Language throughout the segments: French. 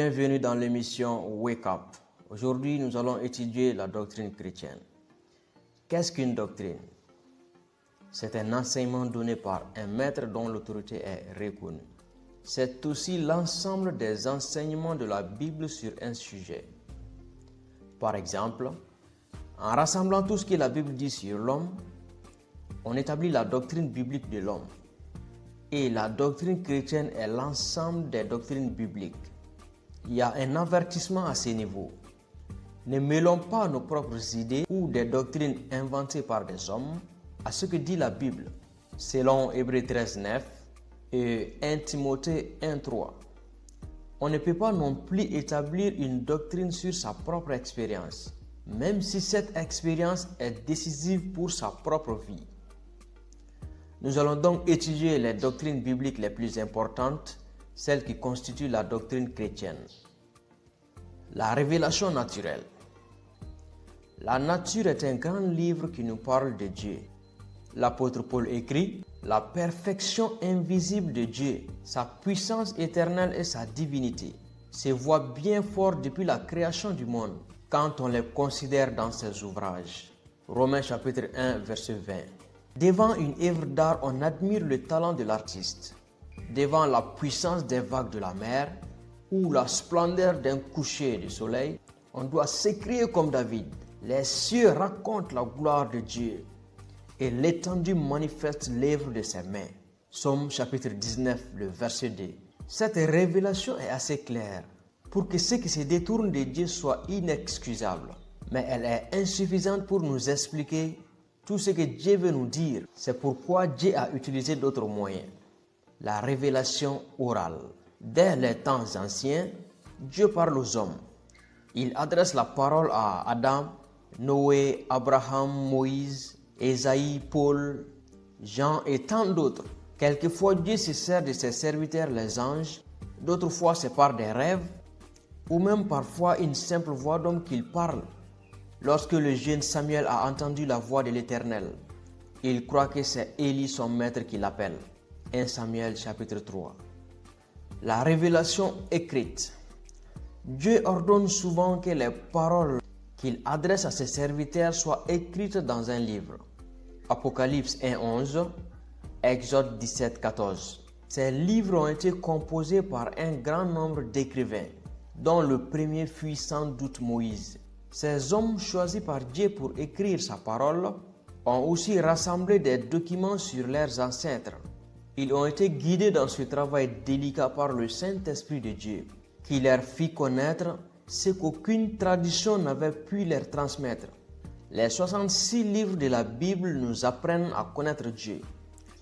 bienvenue dans l'émission Wake Up. Aujourd'hui, nous allons étudier la doctrine chrétienne. Qu'est-ce qu'une doctrine? C'est un enseignement donné par un maître dont l'autorité est reconnue. C'est aussi l'ensemble des enseignements de la Bible sur un sujet. Par exemple, en rassemblant tout ce que la Bible dit sur l'homme, on établit la doctrine biblique de l'homme. Et la doctrine chrétienne est l'ensemble des doctrines bibliques. Il y a un avertissement à ce niveau. Ne mêlons pas nos propres idées ou des doctrines inventées par des hommes à ce que dit la Bible, selon Hébreux 13:9 et 1 Timothée 1:3. On ne peut pas non plus établir une doctrine sur sa propre expérience, même si cette expérience est décisive pour sa propre vie. Nous allons donc étudier les doctrines bibliques les plus importantes, celles qui constituent la doctrine chrétienne. La révélation naturelle. La nature est un grand livre qui nous parle de Dieu. L'apôtre Paul écrit « La perfection invisible de Dieu, sa puissance éternelle et sa divinité, se voient bien fort depuis la création du monde, quand on les considère dans ses ouvrages. » Romains chapitre 1, verset 20. Devant une œuvre d'art, on admire le talent de l'artiste. Devant la puissance des vagues de la mer ou la splendeur d'un coucher de soleil, on doit s'écrier comme David. Les cieux racontent la gloire de Dieu et l'étendue manifeste l'œuvre de ses mains. Psaume chapitre 19, le verset 2. Cette révélation est assez claire pour que ceux qui se détournent de Dieu soient inexcusables. Mais elle est insuffisante pour nous expliquer tout ce que Dieu veut nous dire. C'est pourquoi Dieu a utilisé d'autres moyens. La révélation orale. Dès les temps anciens, Dieu parle aux hommes. Il adresse la parole à Adam, Noé, Abraham, Moïse, Ésaïe, Paul, Jean et tant d'autres. Quelquefois, Dieu se sert de ses serviteurs les anges, d'autres fois c'est par des rêves, ou même parfois une simple voix d'homme qu'il parle. Lorsque le jeune Samuel a entendu la voix de l'Éternel, il croit que c'est Élie son maître qui l'appelle. 1 Samuel chapitre 3. La révélation écrite. Dieu ordonne souvent que les paroles qu'il adresse à ses serviteurs soient écrites dans un livre. Apocalypse 1:11, Exode 17:14. Ces livres ont été composés par un grand nombre d'écrivains, dont le premier fut sans doute Moïse. Ces hommes choisis par Dieu pour écrire sa parole ont aussi rassemblé des documents sur leurs ancêtres. Ils ont été guidés dans ce travail délicat par le Saint-Esprit de Dieu, qui leur fit connaître ce qu'aucune tradition n'avait pu leur transmettre. Les 66 livres de la Bible nous apprennent à connaître Dieu,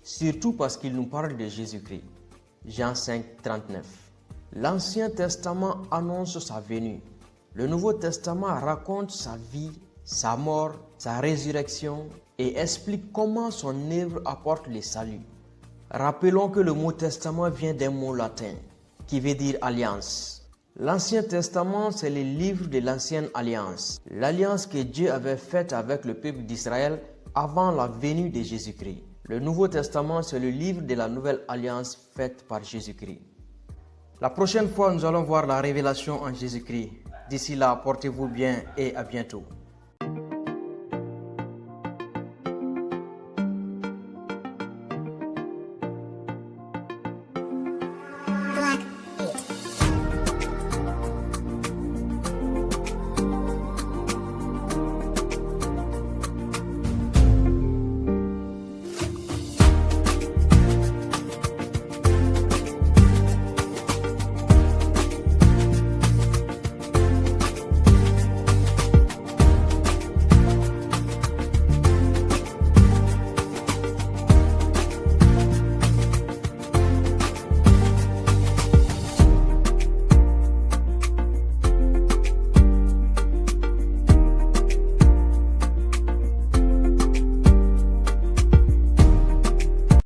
surtout parce qu'ils nous parlent de Jésus-Christ. Jean 5:39. L'Ancien Testament annonce sa venue. Le Nouveau Testament raconte sa vie, sa mort, sa résurrection et explique comment son œuvre apporte le salut. Rappelons que le mot testament vient d'un mot latin qui veut dire alliance. L'Ancien Testament, c'est le livre de l'Ancienne Alliance, l'alliance que Dieu avait faite avec le peuple d'Israël avant la venue de Jésus-Christ. Le Nouveau Testament, c'est le livre de la Nouvelle Alliance faite par Jésus-Christ. La prochaine fois, nous allons voir la révélation en Jésus-Christ. D'ici là, portez-vous bien et à bientôt.